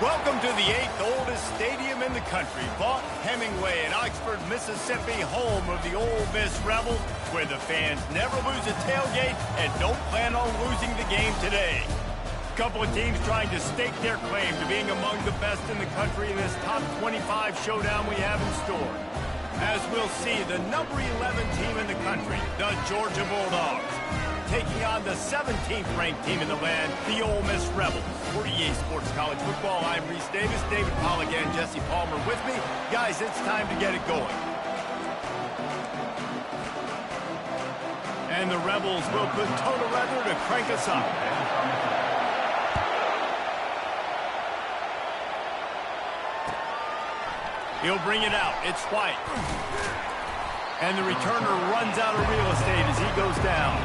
Welcome to the 8th oldest stadium in the country, Vaught Hemingway in Oxford, Mississippi, home of the Ole Miss Rebels, where the fans never lose a tailgate and don't plan on losing the game today. A couple of teams trying to stake their claim to being among the best in the country in this top 25 showdown we have in store. As we'll see, the number 11 team in the country, the Georgia Bulldogs, taking on the 17th ranked team in the land, the Ole Miss Rebels. For EA Sports College Football, I'm Reese Davis, David Pollack and Jesse Palmer with me. Guys, it's time to get it going. And the Rebels will put total leather to crank us up. He'll bring it out. It's White. And the returner runs out of real estate as he goes down.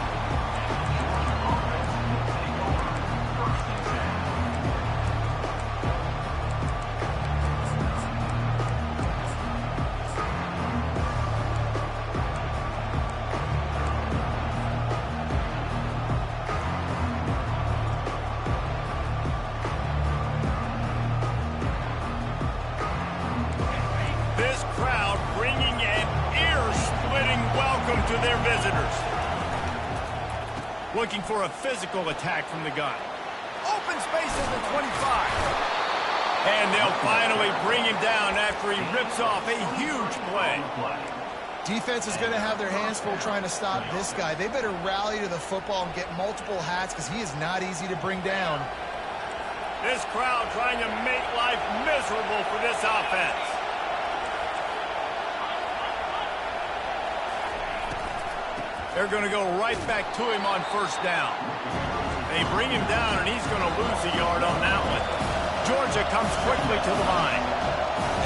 This crowd bringing an ear-splitting welcome to their visitors. Looking for a physical attack from the gun. Open space at the 25. And they'll finally bring him down after he rips off a huge play. Defense is going to have their hands full trying to stop this guy. They better rally to the football and get multiple hats because he is not easy to bring down. This crowd trying to make life miserable for this offense. They're going to go right back to him on first down. They bring him down, and he's going to lose a yard on that one. Georgia comes quickly to the line.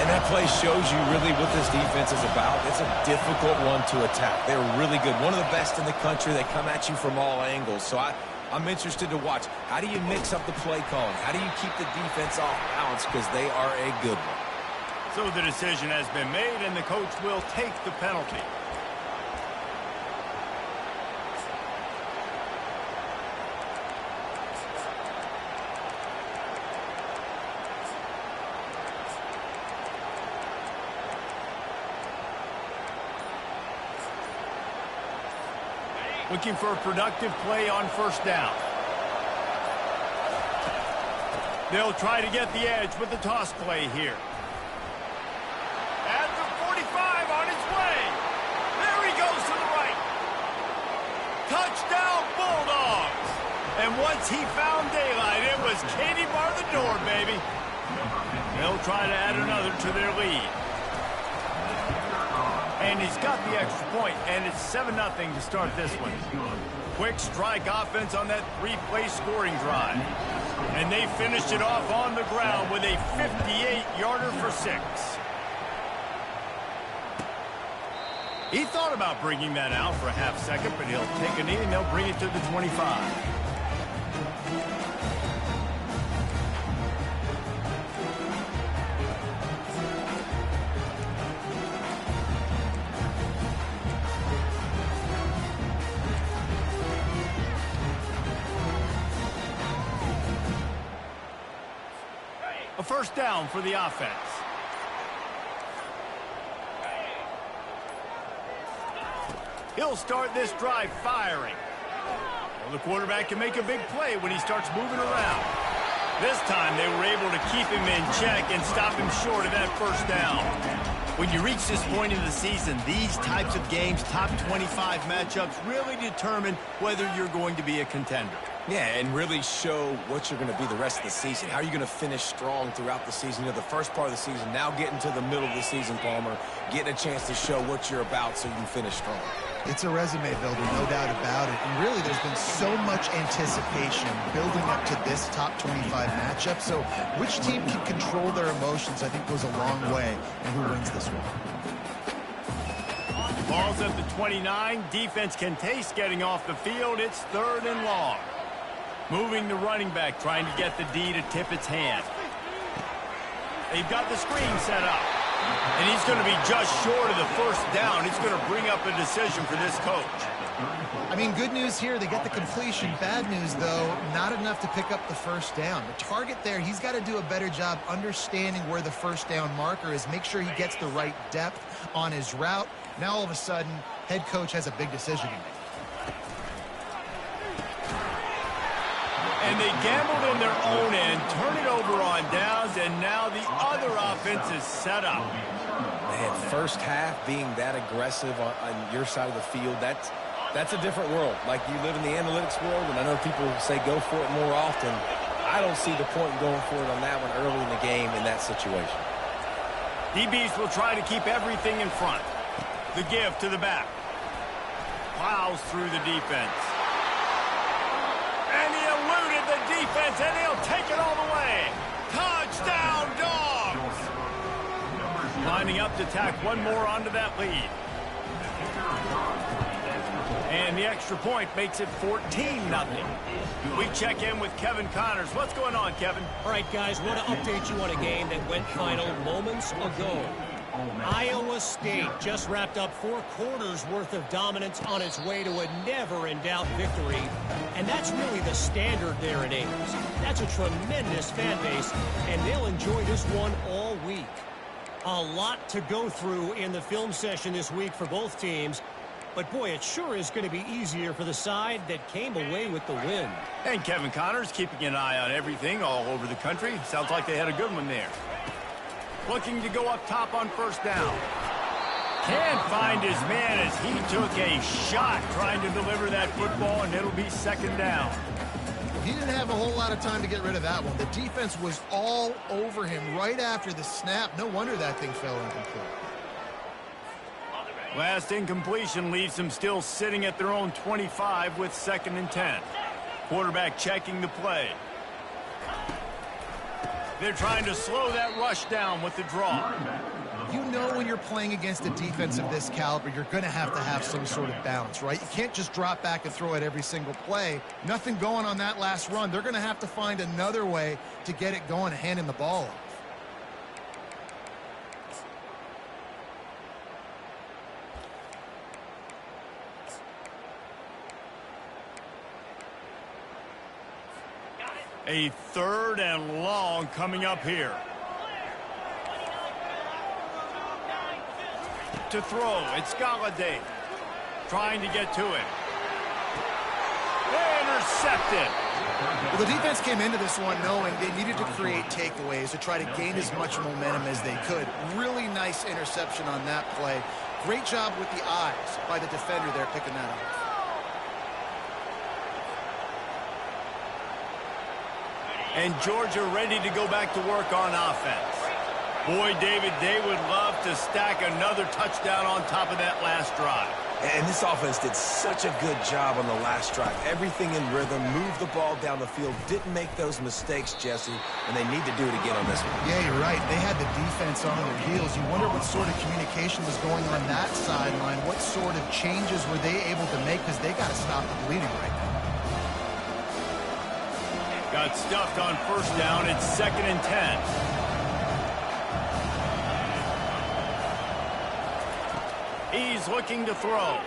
And that play shows you really what this defense is about. It's a difficult one to attack. They're really good. One of the best in the country. They come at you from all angles. So I'm interested to watch. How do you mix up the play calling? How do you keep the defense off balance? Because they are a good one. So the decision has been made, and the coach will take the penalty. Looking for a productive play on first down. They'll try to get the edge with the toss play here. At the 45 on his way. There he goes to the right. Touchdown Bulldogs. And once he found daylight, it was Katie bar the door, baby. They'll try to add another to their lead. And he's got the extra point, and it's 7-0 to start this one. Quick strike offense on that three-play scoring drive. And they finished it off on the ground with a 58-yarder for 6. He thought about bringing that out for a half second, but he'll take a knee and they'll bring it to the 25. A first down for the offense. He'll start this drive firing. Well, the quarterback can make a big play when he starts moving around. This time they were able to keep him in check and stop him short of that first down. When you reach this point in the season, these types of games, top 25 matchups, really determine whether you're going to be a contender. Yeah, and really show what you're going to be the rest of the season. How are you going to finish strong throughout the season? You know, the first part of the season, now getting to the middle of the season, Palmer, getting a chance to show what you're about so you can finish strong. It's a resume builder, no doubt about it. And really, there's been so much anticipation building up to this top 25 matchup. So which team can control their emotions, I think, goes a long way in who wins this one. Ball's at the 29. Defense can taste getting off the field. It's 3rd and long. Moving the running back, trying to get the D to tip its hand. They've got the screen set up. And he's going to be just short of the first down. It's going to bring up a decision for this coach. I mean, good news here, they get the completion. Bad news, though, not enough to pick up the first down. The target there, he's got to do a better job understanding where the first down marker is, make sure he gets the right depth on his route. Now, all of a sudden, head coach has a big decision to make. And they gambled in their own end, turn it over on downs, and now the other offense is set up. Man, first half being that aggressive on your side of the field, that's a different world. Like, you live in the analytics world, and I know people say go for it more often. I don't see the point in going for it on that one early in the game in that situation. DBs will try to keep everything in front. The give to the back. Plows through the defense. And he eluded the defense, and he'll take it all the way. Touchdown, Dawgs! Lining up to tack one more onto that lead. And the extra point makes it 14-0. We check in with Kevin Connors. What's going on, Kevin? All right, guys, want to update you on a game that went final moments ago. Iowa State just wrapped up 4 quarters worth of dominance on its way to a never-in-doubt victory. And that's really the standard there in Ames. That's a tremendous fan base, and they'll enjoy this one all week. A lot to go through in the film session this week for both teams. But, boy, it sure is going to be easier for the side that came away with the win. And Kevin Connors keeping an eye on everything all over the country. Sounds like they had a good one there. Looking to go up top on first down. Can't find his man as he took a shot trying to deliver that football, and it'll be second down. He didn't have a whole lot of time to get rid of that one. The defense was all over him right after the snap. No wonder that thing fell incomplete. Last incompletion leaves them still sitting at their own 25 with 2nd and 10. Quarterback checking the play. They're trying to slow that rush down with the draw. You know when you're playing against a defense of this caliber, you're going to have some sort of balance, right? You can't just drop back and throw it every single play. Nothing going on that last run. They're going to have to find another way to get it going and handing the ball off. A 3rd and long coming up here. To throw, it's Galladay. Trying to get to it. Intercepted. Well, the defense came into this one knowing they needed to create takeaways to try to gain as much momentum as they could. Really nice interception on that play. Great job with the eyes by the defender there picking that up. And Georgia ready to go back to work on offense. Boy, David, they would love to stack another touchdown on top of that last drive. And this offense did such a good job on the last drive. Everything in rhythm, moved the ball down the field, didn't make those mistakes, Jesse, and they need to do it again on this one. Yeah, you're right. They had the defense on their heels. You wonder what sort of communication was going on that sideline. What sort of changes were they able to make, because they got to stop the bleeding right now. Got stuffed on first down. It's 2nd and 10. He's looking to throw.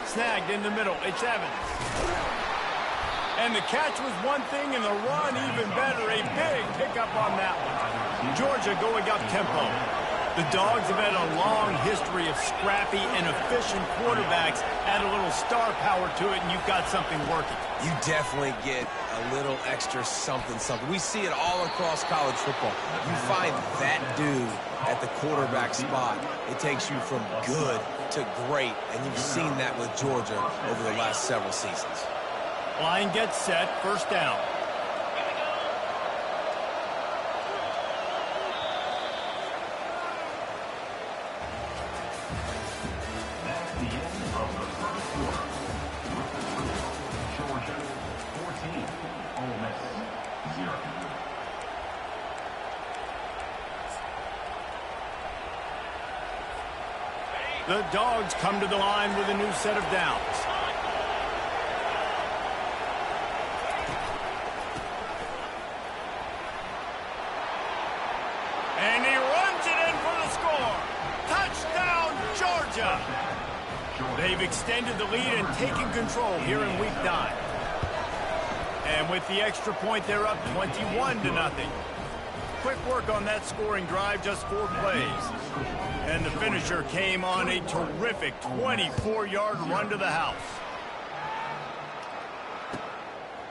Snagged in the middle. It's Evans. And the catch was one thing, and the run even better. A big pickup on that one. Georgia going up tempo. The Dogs have had a long history of scrappy and efficient quarterbacks. Add a little star power to it, and you've got something working. You definitely get a little extra something. We see it all across college football. You find that dude at the quarterback spot, it takes you from good to great, and you've seen that with Georgia over the last several seasons. Line gets set, first down. The Dogs come to the line with a new set of downs. And he runs it in for the score. job. They've extended the lead and taken control here in week 9. And with the extra point, they're up 21-0. Quick work on that scoring drive, just 4 plays. And the finisher came on a terrific 24-yard run to the house.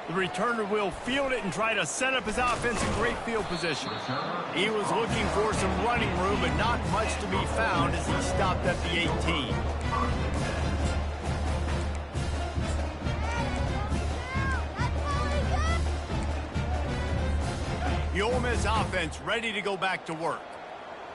The returner will field it and try to set up his offense in great field position. He was looking for some running room, but not much to be found as he stopped at the 18. The Ole Miss offense ready to go back to work.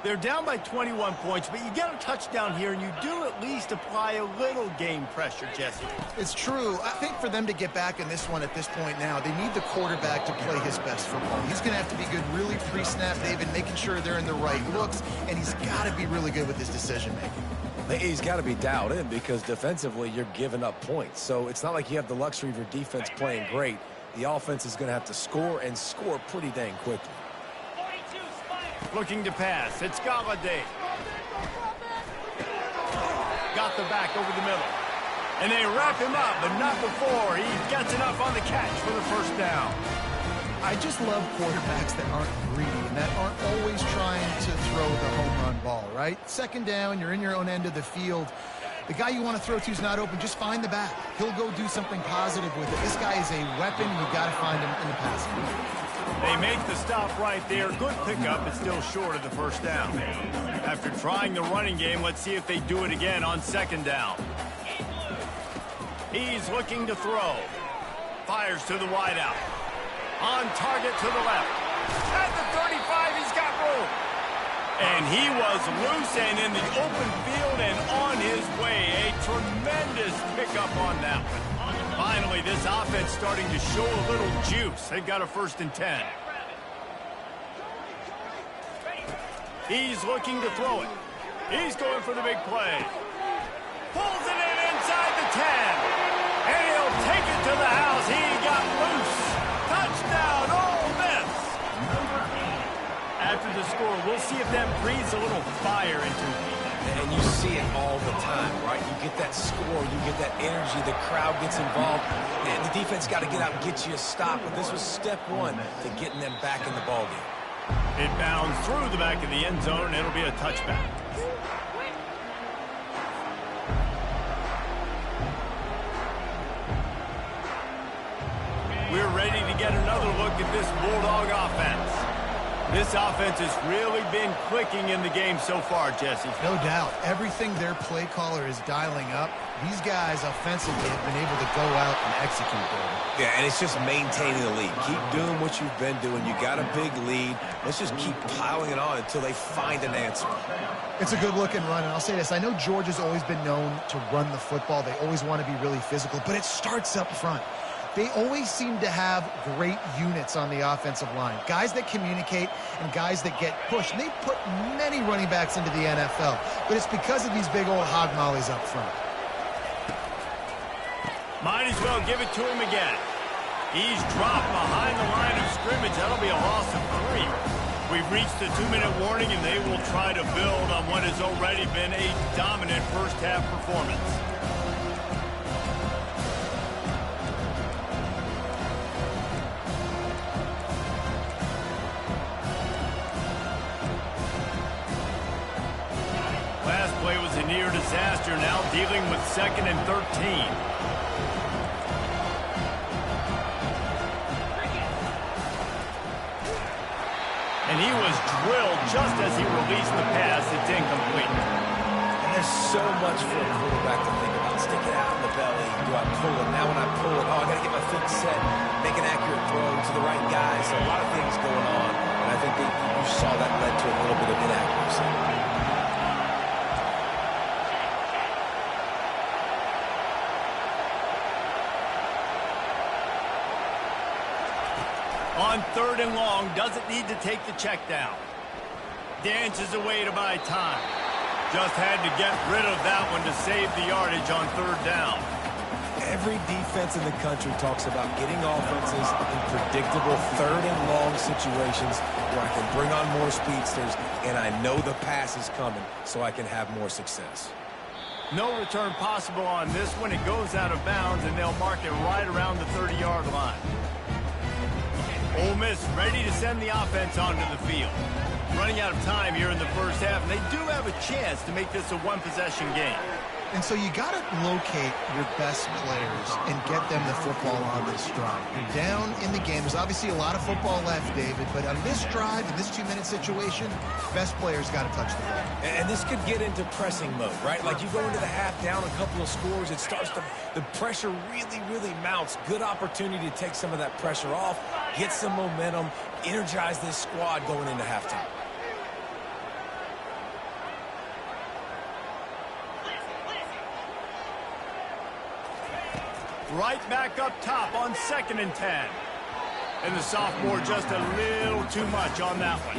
They're down by 21 points, but you get a touchdown here, and you do at least apply a little game pressure, Jesse. It's true. I think for them to get back in this one at this point now, they need the quarterback to play his best football. He's going to have to be good really pre-snap, David, making sure they're in the right looks, and he's got to be really good with his decision-making. He's got to be dialed in because defensively you're giving up points. So it's not like you have the luxury of your defense playing great. The offense is going to have to score and score pretty dang quickly. Looking to pass. It's Galladay. Got the back over the middle. And they wrap him up, but not before he gets enough on the catch for the first down. I just love quarterbacks that aren't greedy and that aren't always trying to throw the home run ball, right? Second down, you're in your own end of the field. The guy you want to throw to is not open. Just find the back. He'll go do something positive with it. This guy is a weapon. You've got to find him in the passing game. They make the stop right there. Good pickup, but still short of the first down. After trying the running game, let's see if they do it again on second down. He's looking to throw. Fires to the wideout. On target to the left. At the 35, he's got room. And he was loose and in the open field and on his way. A tremendous pickup on that one. Finally, this offense starting to show a little juice. They've got a 1st and 10. He's looking to throw it. He's going for the big play. Pulls it in inside the 10. And he'll take it to the house. He got loose. Touchdown, Ole Miss. After the score, we'll see if that breathes a little fire into him. And you see it all the time, right? You get that score, you get that energy, the crowd gets involved, and the defense got to get out and get you a stop. But this was step 1 to getting them back in the ballgame. It bounds through the back of the end zone, and it'll be a touchback. We're ready to get another look at this Bulldog offense. This offense has really been clicking in the game so far, Jesse. No doubt. Everything their play caller is dialing up, these guys offensively have been able to go out and execute, David. Yeah, and it's just maintaining the lead. Keep doing what you've been doing. You got a big lead. Let's just keep piling it on until they find an answer. It's a good-looking run, and I'll say this. I know Georgia's always been known to run the football. They always want to be really physical, but it starts up front. They always seem to have great units on the offensive line. Guys that communicate and guys that get pushed. And they put many running backs into the NFL, but it's because of these big old hog mollies up front. Might as well give it to him again. He's dropped behind the line of scrimmage. That'll be a loss of 3. We've reached the 2-minute warning, and they will try to build on what has already been a dominant first-half performance. Last play was a near disaster, now dealing with 2nd and 13. And he was drilled just as he released the pass. It's incomplete. And there's so much for a quarterback to think about. Stick it out in the belly. Do I pull it? Now when I pull it, I got to get my feet set, make an accurate throw to the right guy. So a lot of things going on. And I think that you saw that led to a little bit of inaccuracy. On 3rd and long, doesn't need to take the check down. Dances away to buy time. Just had to get rid of that one to save the yardage on 3rd down. Every defense in the country talks about getting offenses in predictable 3rd and long situations where I can bring on more speedsters and I know the pass is coming so I can have more success. No return possible on this one. It goes out of bounds, and they'll mark it right around the 30-yard line. Ole Miss ready to send the offense onto the field. Running out of time here in the first half, and they do have a chance to make this a one-possession game. And so you got to locate your best players and get them the football on this drive. You're down in the game. There's obviously a lot of football left, David, but on this drive, in this 2-minute situation, best players got to touch the ball. And this could get into pressing mode, right? Like you go into the half down a couple of scores, it starts to, the pressure really mounts. Good opportunity to take some of that pressure off, get some momentum, energize this squad going into halftime. Right back up top on 2nd and 10. And the sophomore just a little too much on that one.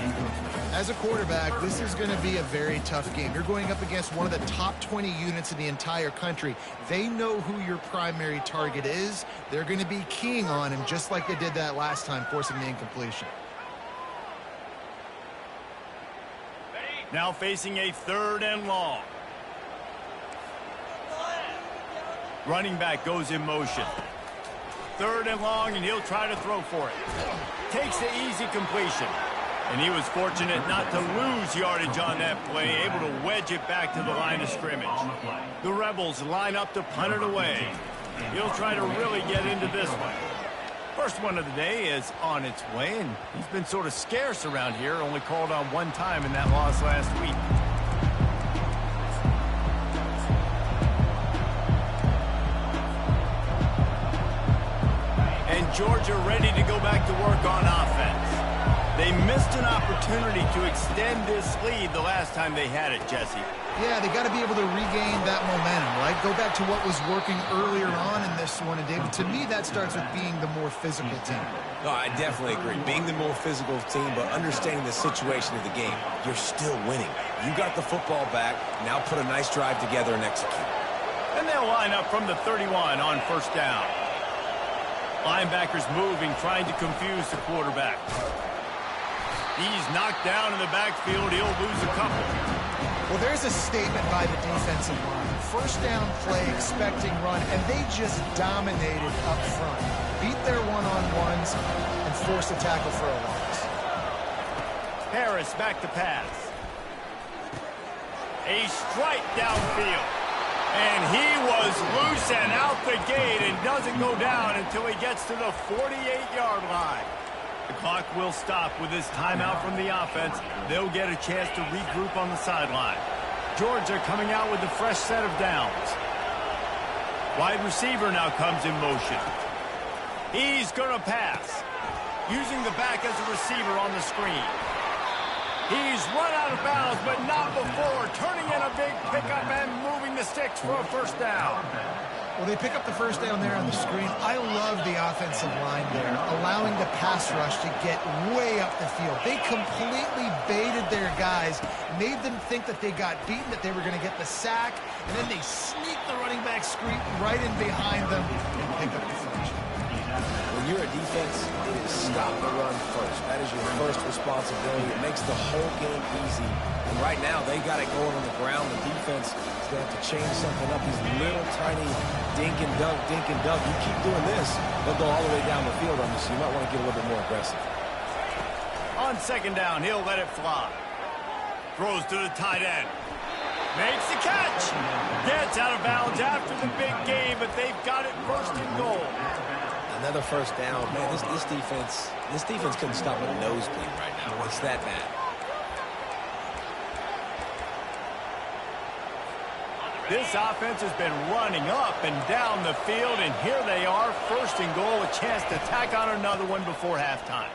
As a quarterback, this is going to be a very tough game. You're going up against one of the top 20 units in the entire country. They know who your primary target is. They're going to be keying on him just like they did that last time, forcing the incompletion. Now facing a 3rd and long. Running back goes in motion. 3rd and long, and he'll try to throw for it. Takes the easy completion. And he was fortunate not to lose yardage on that play, able to wedge it back to the line of scrimmage. The Rebels line up to punt it away. He'll try to really get into this one. First one of the day is on its way, and he's been sort of scarce around here, only called on one time in that loss last week. Georgia ready to go back to work on offense. They missed an opportunity to extend this lead the last time they had it, Jesse. Yeah, they got to be able to regain that momentum, right? Go back to what was working earlier on in this one. And, David, to me, that starts with being the more physical team. No, I definitely agree. Being the more physical team, but understanding the situation of the game. You're still winning. You got the football back. Now put a nice drive together and execute. And they'll line up from the 31 on 1st down. Linebackers moving, trying to confuse the quarterback. He's knocked down in the backfield. He'll lose a couple. Well, there's a statement by the defensive line. 1st down play, expecting run, and they just dominated up front. Beat their one-on-ones and forced a tackle for a loss. Harris back to pass. A strike downfield. And he was loose and out the gate and doesn't go down until he gets to the 48-yard line. The clock will stop with this timeout from the offense. They'll get a chance to regroup on the sideline. Georgia coming out with a fresh set of downs. Wide receiver now comes in motion. He's going to pass. Using the back as a receiver on the screen. He's run out of bounds, but not before. Turning in a big pickup and moving the sticks for a 1st down. Well, they pick up the 1st down there on the screen. I love the offensive line there, allowing the pass rush to get way up the field. They completely baited their guys, made them think that they got beaten, that they were going to get the sack, and then they sneak the running back screen right in behind them and pick up the first. When you're a defense, it is stop the run first. That is your first responsibility. It makes the whole game easy. And right now, they got it going on the ground. The defense is going to have to change something up. These little tiny dink and dunk. You keep doing this, they'll go all the way down the field on you, so you might want to get a little bit more aggressive. On 2nd down, he'll let it fly. Throws to the tight end. Makes the catch. Gets out of bounds after the big game, but they've got it 1st and goal. Another 1st down. Man, this defense couldn't stop a nosebleed right now. It's that bad. This offense has been running up and down the field, and here they are, 1st and goal, a chance to tack on another one before halftime.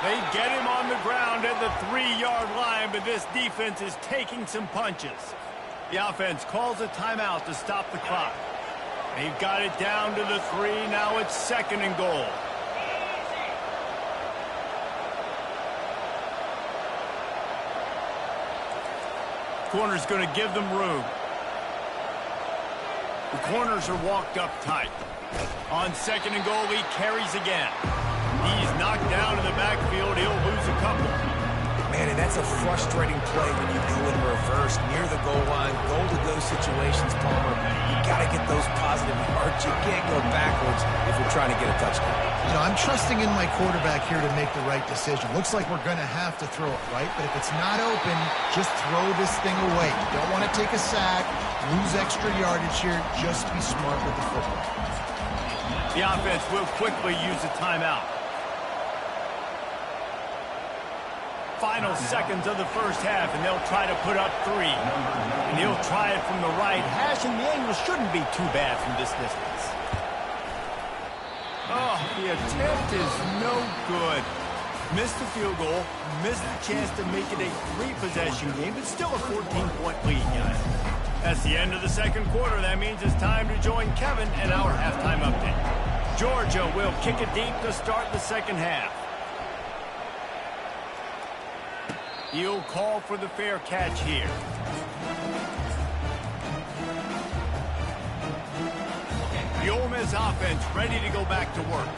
They get him on the ground at the 3-yard line, but this defense is taking some punches. The offense calls a timeout to stop the clock. They've got it down to the 3. Now it's 2nd and goal. Corner's going to give them room. The corners are walked up tight. On 2nd and goal, he carries again. He's knocked down in the backfield. He'll lose a couple. Man, and that's a frustrating play when you go in reverse near the goal line. Goal-to-go situations, Palmer. You got to get those positive yards. You can't go backwards if you're trying to get a touchdown. You know, I'm trusting in my quarterback here to make the right decision. Looks like we're going to have to throw it, right? But if it's not open, just throw this thing away. You don't want to take a sack, lose extra yardage here. Just be smart with the football. The offense will quickly use a timeout. Final seconds of the first half, and they'll try to put up 3. And he'll try it from the right hash, and the angle shouldn't be too bad from this distance. Oh, the attempt is no good. Missed the field goal, missed the chance to make it a 3-possession game, but still a 14-point lead, guys. That's the end of the second quarter. That means it's time to join Kevin and our halftime update. Georgia will kick it deep to start the second half. He'll call for the fair catch here. The Ole Miss offense ready to go back to work.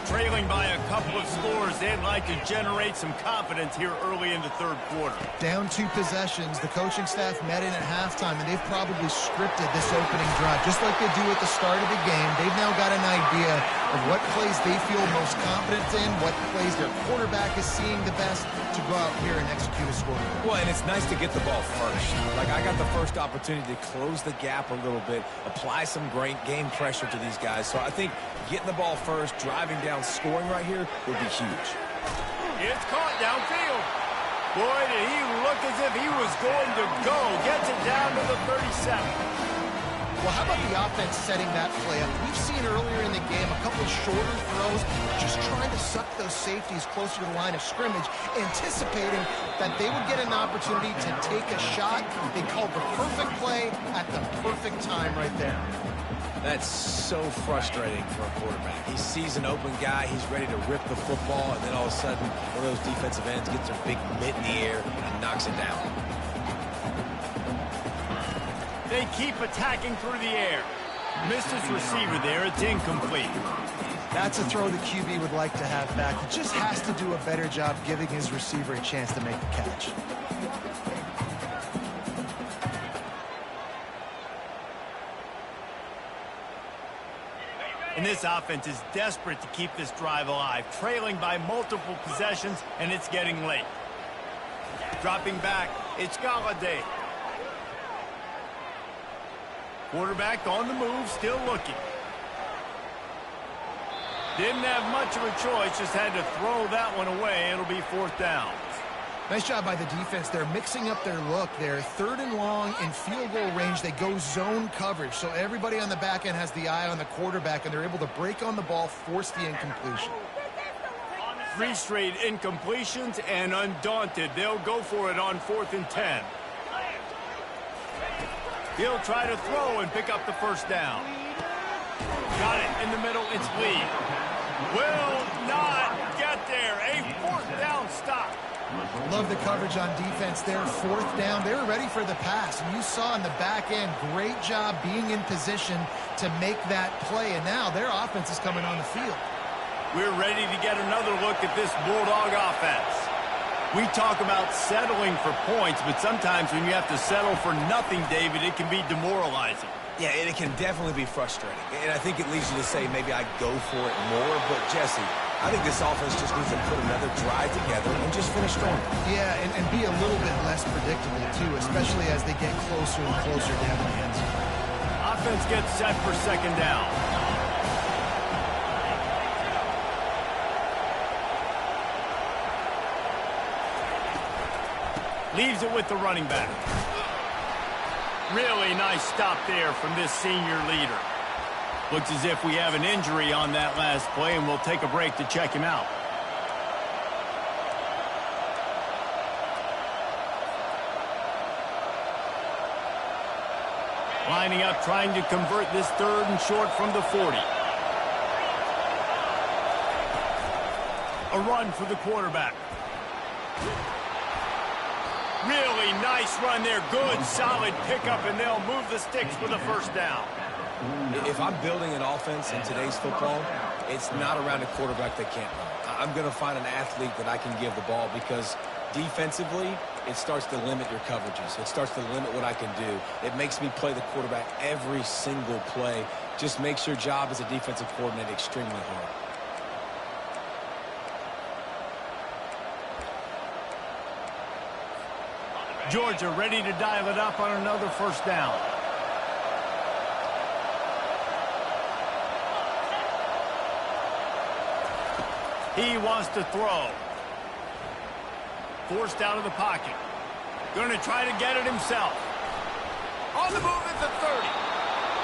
Trailing by a couple of scores, they'd like to generate some confidence here early in the third quarter. Down 2 possessions, the coaching staff met in at halftime, and they've probably scripted this opening drive. Just like they do at the start of the game, they've now got an idea of what plays they feel most confident in, what plays their quarterback is seeing the best to go out here and execute a score. Well, and it's nice to get the ball first. Like, I got the first opportunity to close the gap a little bit, apply some great game pressure to these guys. So I think getting the ball first, driving down, scoring right here would be huge. It's caught downfield. Boy, did he look as if he was going to go. Gets it down to the 37. Well, how about the offense setting that play up? We've seen earlier in the game a couple shorter throws, just trying to suck those safeties closer to the line of scrimmage, anticipating that they would get an opportunity to take a shot. They called the perfect play at the perfect time right there. That's so frustrating for a quarterback. He sees an open guy, he's ready to rip the football, and then all of a sudden, one of those defensive ends gets a big mitt in the air and knocks it down. They keep attacking through the air. Missed his receiver there. It's incomplete. That's a throw the QB would like to have back. He just has to do a better job giving his receiver a chance to make the catch. And this offense is desperate to keep this drive alive, trailing by multiple possessions, and it's getting late. Dropping back, it's Galladay. Quarterback on the move, still looking. Didn't have much of a choice, just had to throw that one away. It'll be 4th down. Nice job by the defense. They're mixing up their look. They're 3rd and long in field goal range. They go zone coverage, so everybody on the back end has the eye on the quarterback, and they're able to break on the ball, force the incompletion. 3 straight incompletions, and undaunted, they'll go for it on 4th and 10. He'll try to throw and pick up the first down. Got it in the middle, it's Lee. Will not get there. A 4th down stop. Love the coverage on defense there. 4th down. They were ready for the pass. And you saw in the back end, great job being in position to make that play. And now their offense is coming on the field. We're ready to get another look at this Bulldog offense. We talk about settling for points, but sometimes when you have to settle for nothing, David, it can be demoralizing. Yeah, and it can definitely be frustrating. And I think it leads you to say maybe I'd go for it more. But, Jesse, I think this offense just needs to put another drive together and just finish strong. Yeah, and be a little bit less predictable, too, especially as they get closer and closer down the end zone. Offense gets set for 2nd down. Leaves it with the running back. Really nice stop there from this senior leader. Looks as if we have an injury on that last play, and we'll take a break to check him out. Lining up, trying to convert this 3rd and short from the 40. A run for the quarterback. Really nice run there. Good, solid pickup, and they'll move the sticks for the 1st down. If I'm building an offense in today's football, it's not around a quarterback that can't run. I'm going to find an athlete that I can give the ball because Defensively, it starts to limit your coverages. It starts to limit what I can do. It makes me play the quarterback every single play. Just makes your job as a defensive coordinator extremely hard. Georgia ready to dial it up on another first down. He wants to throw. Forced out of the pocket. Going to try to get it himself. On the move at the 30.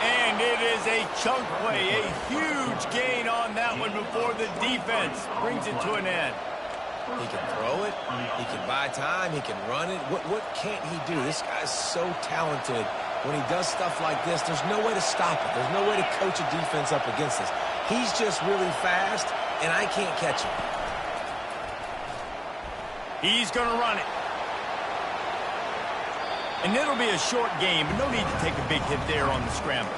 And it is a chunk play, a huge gain on that one before the defense brings it to an end. He can throw it. He can buy time. He can run it. What can't he do? This guy's so talented. When he does stuff like this, there's no way to stop it. There's no way to coach a defense up against this. He's just really fast, and I can't catch him. He's going to run it. And it'll be a short game, but no need to take a big hit there on the scramble.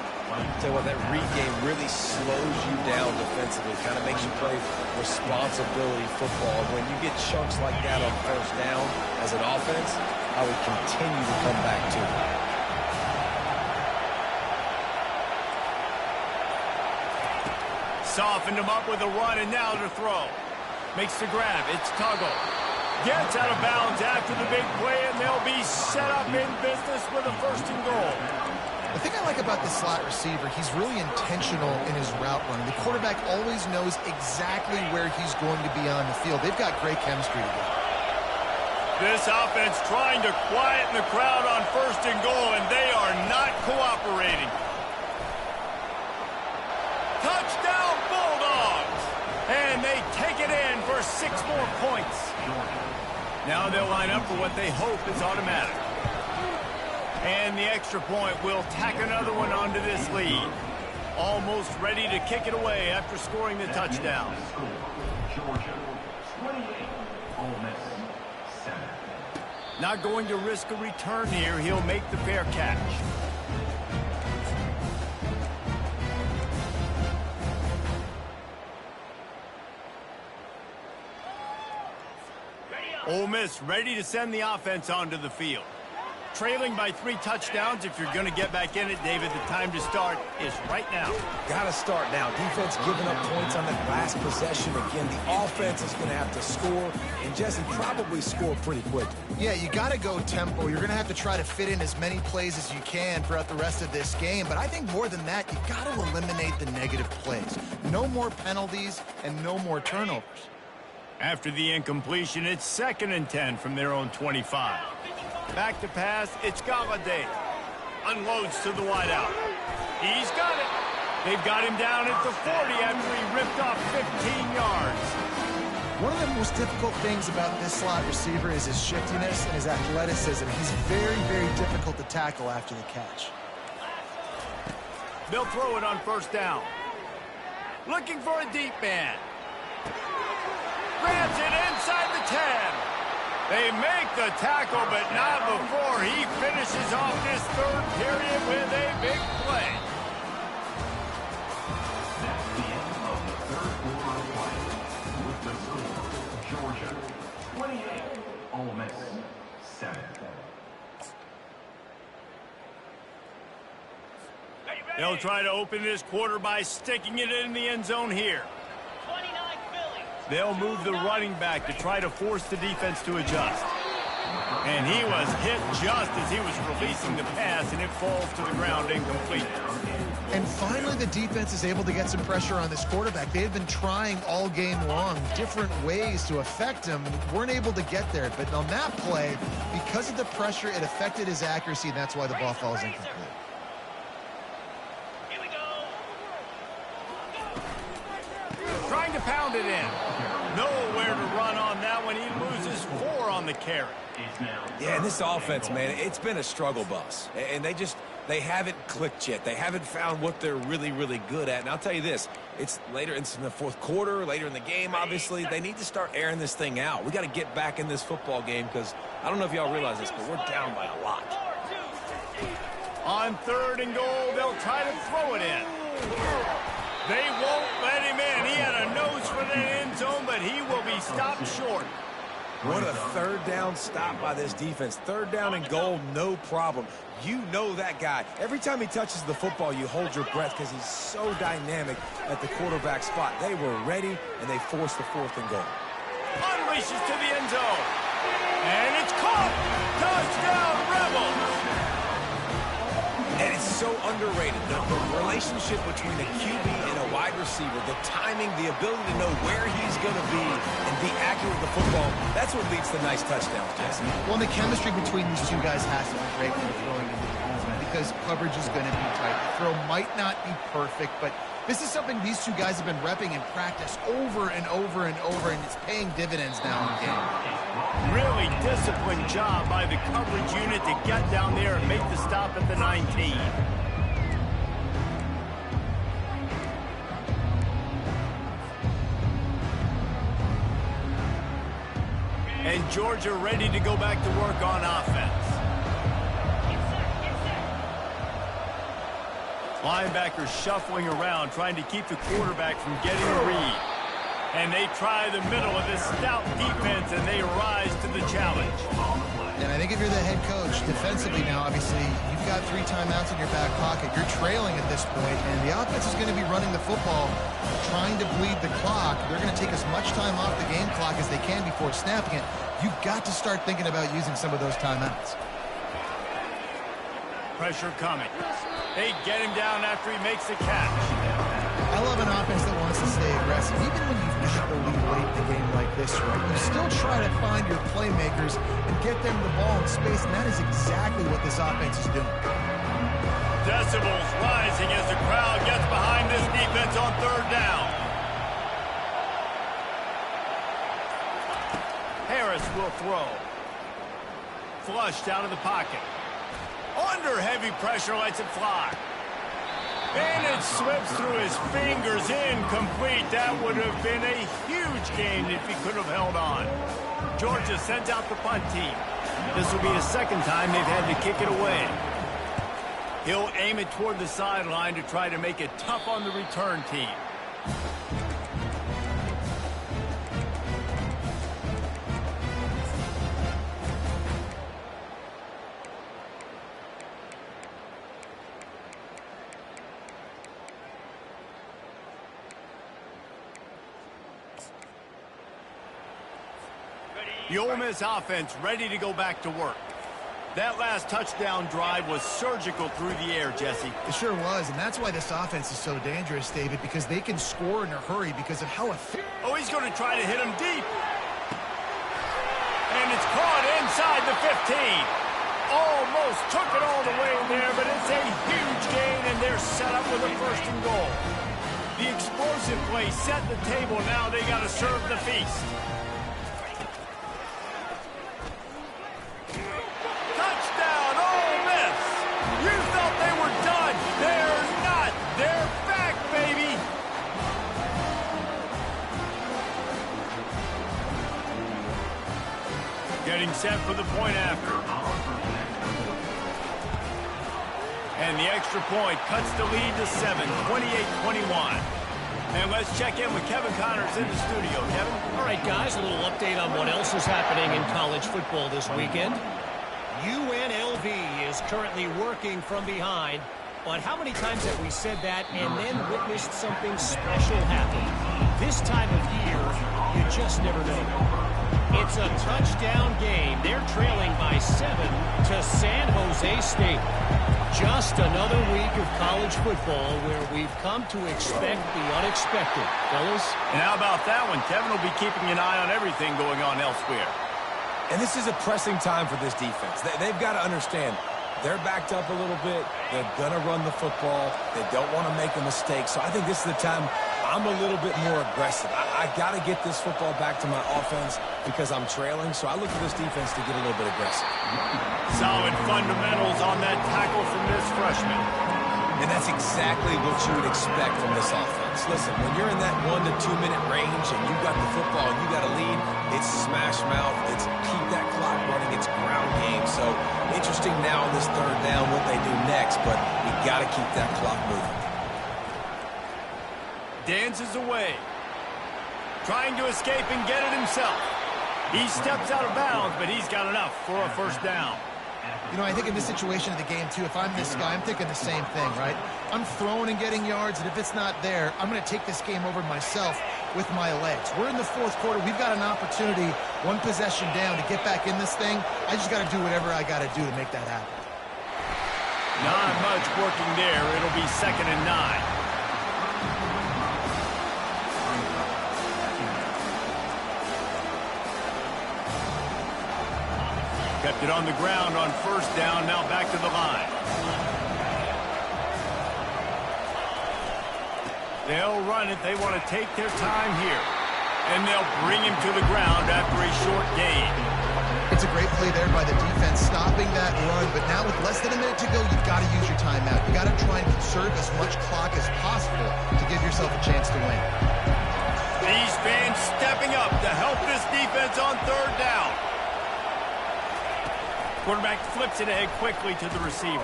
Tell you what, that read game really slows you down defensively. Kind of makes you play responsibility football. When you get chunks like that on first down as an offense, I would continue to come back to it. Softened him up with a run, and now to throw. Makes the grab. It's Tuggle. Gets out of bounds after the big play, and they'll be set up in business with a first and goal. The thing I like about the slot receiver, he's really intentional in his route running. The quarterback always knows exactly where he's going to be on the field. They've got great chemistry together. This offense trying to quieten the crowd on first and goal, and they are not cooperating. Touchdown, Bulldogs! And they take it in for 6 more points. Now they'll line up for what they hope is automatic. And the extra point will tack another one onto this lead. Almost ready to kick it away after scoring the touchdown. Georgia, 28, Ole Miss, 7. Not going to risk a return here. He'll make the fair catch. Ole Miss ready to send the offense onto the field. Trailing by 3 touchdowns. If you're going to get back in it, David, the time to start is right now. Got to start now. Defense giving up points on that last possession. Again, the offense is going to have to score, and Jesse probably score pretty quickly. Yeah, you got to go tempo. You're going to have to try to fit in as many plays as you can throughout the rest of this game. But I think more than that, you got to eliminate the negative plays. No more penalties and no more turnovers. After the incompletion, it's 2nd and 10 from their own 25. Back to pass, it's Galladay. Unloads to the wideout. He's got it. They've got him down at the 40 after he ripped off 15 yards. One of the most difficult things about this slot receiver is his shiftiness and his athleticism. He's very, very difficult to tackle after the catch. They'll throw it on first down. Looking for a deep man. Grabs it inside the 10. They make the tackle, but not before he finishes off this 3rd period with a big play. That's the end of the 3rd quarter of play. With the score, Georgia, 28, Ole Miss, 7. They'll try to open this quarter by sticking it in the end zone here. They'll move the running back to try to force the defense to adjust. And he was hit just as he was releasing the pass, and it falls to the ground incomplete. And finally, the defense is able to get some pressure on this quarterback. They had been trying all game long different ways to affect him, weren't able to get there. But on that play, because of the pressure, it affected his accuracy, and that's why the ball falls incomplete. Trying to pound it in. Nowhere to run on that one. He loses 4 on the carry. Yeah, and this offense, man, it's been a struggle bus. And they haven't clicked yet. They haven't found what they're really, really good at. And I'll tell you this, it's later in the 4th quarter, later in the game, obviously. They need to start airing this thing out. We got to get back in this football game because I don't know if y'all realize this, but we're down by a lot. On 3rd and goal, they'll try to throw it in. They won't let him in. He had a nose for that end zone, but he will be stopped short. What a third down stop by this defense. Third down and goal, no problem. You know that guy. Every time he touches the football, you hold your breath because he's so dynamic at the quarterback spot. They were ready, and they forced the 4th and goal. Unleashes to the end zone. And it's caught. Touchdown, Rebels. And it's so underrated. The relationship between a QB and a wide receiver, the timing, the ability to know where he's going to be and be accurate with the football, that's what leads to nice touchdowns, Jesse. Well, the chemistry between these two guys has to be great when they're throwing into the movement because coverage is going to be tight. The throw might not be perfect, but this is something these two guys have been repping in practice over and over and over, and it's paying dividends now in the game. Really disciplined job by the coverage unit to get down there and make the stop at the 19. And Georgia ready to go back to work on offense. Linebackers shuffling around, trying to keep the quarterback from getting a read. And they try the middle of this stout defense, and they rise to the challenge. And I think if you're the head coach, defensively now, obviously, you've got 3 timeouts in your back pocket. You're trailing at this point, and the offense is going to be running the football, trying to bleed the clock. They're going to take as much time off the game clock as they can before snapping it. You've got to start thinking about using some of those timeouts. Pressure coming. They get him down after he makes the catch. I love an offense that wants to stay aggressive. Even when you've got the lead late in the game like this, right, you still try to find your playmakers and get them the ball in space, and that is exactly what this offense is doing. Decibels rising as the crowd gets behind this defense on 3rd down. Harris will throw. Flushed out of the pocket. Under heavy pressure, lets it fly. And it slips through his fingers, incomplete. That would have been a huge gain if he could have held on. Georgia sends out the punt team. This will be the 2nd time they've had to kick it away. He'll aim it toward the sideline to try to make it tough on the return team. The Ole Miss offense ready to go back to work. That last touchdown drive was surgical through the air, Jesse. It sure was, and that's why this offense is so dangerous, David, because they can score in a hurry because of how effective. Oh, he's going to try to hit him deep. And it's caught inside the 15. Almost took it all the way in there, but it's a huge gain, and they're set up with a 1st and goal. The explosive play set the table. Now they got to serve the feast. Getting set for the point after. And the extra point cuts the lead to 7, 28-21. And let's check in with Kevin Connors in the studio. Kevin? All right, guys, a little update on what else is happening in college football this weekend. UNLV is currently working from behind. But how many times have we said that and then witnessed something special happen? This time of year, you just never know. It's a touchdown game. They're trailing by 7 to San Jose State. Just another week of college football where we've come to expect the unexpected. Fellas? And how about that one? Kevin will be keeping an eye on everything going on elsewhere. And this is a pressing time for this defense. They've got to understand, they're backed up a little bit. They're going to run the football. They don't want to make a mistake. So I think this is the time I'm a little bit more aggressive. I got to get this football back to my offense because I'm trailing. So I look for this defense to get a little bit aggressive. Solid fundamentals on that tackle from this freshman. And that's exactly what you would expect from this offense. Listen, when you're in that 1 to 2 minute range and you got the football and you got a lead, it's smash mouth, it's keep that clock running, it's ground game. So interesting now on this 3rd down what they do next, but we got to keep that clock moving. Dances away. Trying to escape and get it himself. He steps out of bounds, but he's got enough for a first down. You know, I think in this situation of the game, too, if I'm this guy, I'm thinking the same thing, right? I'm throwing and getting yards, and if it's not there, I'm going to take this game over myself with my legs. We're in the fourth quarter. We've got an opportunity, one possession down, to get back in this thing. I just got to do whatever I got to do to make that happen. Not much working there. It'll be 2nd and 9. Kept it on the ground on first down, now back to the line. They'll run it. They want to take their time here. And they'll bring him to the ground after a short gain. It's a great play there by the defense, stopping that run. But now with less than a minute to go, you've got to use your timeout. You've got to try and conserve as much clock as possible to give yourself a chance to win. These fans stepping up to help this defense on third down. Quarterback flips it ahead quickly to the receiver.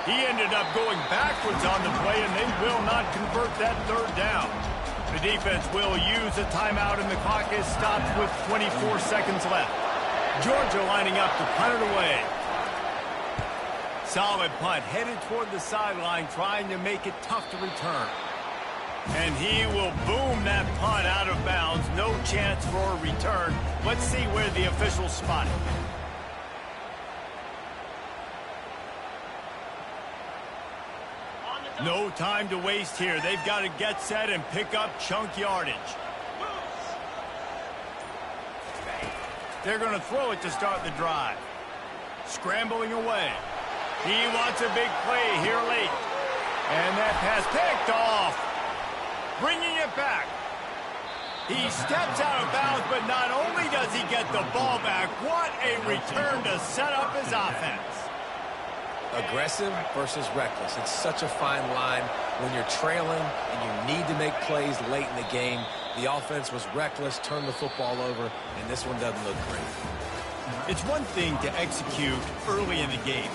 He ended up going backwards on the play, and they will not convert that third down. The defense will use a timeout, and the clock is stopped with 24 seconds left. Georgia lining up to punt it away. Solid punt, headed toward the sideline, trying to make it tough to return. And he will boom that punt out of bounds. No chance for a return. Let's see where the officials spot it. No time to waste here. They've got to get set and pick up chunk yardage. They're going to throw it to start the drive. Scrambling away. He wants a big play here late. And that pass picked off. Bringing it back. He steps out of bounds, but not only does he get the ball back, what a return to set up his offense. Aggressive versus reckless. It's such a fine line when you're trailing and you need to make plays late in the game. The offense was reckless, turned the football over, and this one doesn't look great. It's one thing to execute early in the game.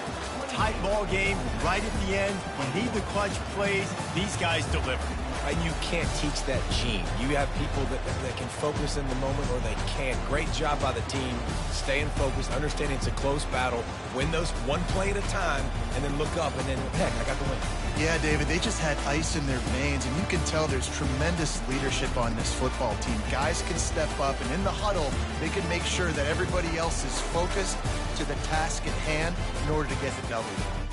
Tight ball game, right at the end, you need the clutch plays. These guys deliver. And you can't teach that gene. You have people that can focus in the moment or they can't. Great job by the team, staying focused, understanding it's a close battle, win those one play at a time, and then look up and then, heck, I got the win. Yeah, David, they just had ice in their veins, and you can tell there's tremendous leadership on this football team. Guys can step up, and in the huddle, they can make sure that everybody else is focused to the task at hand in order to get the W.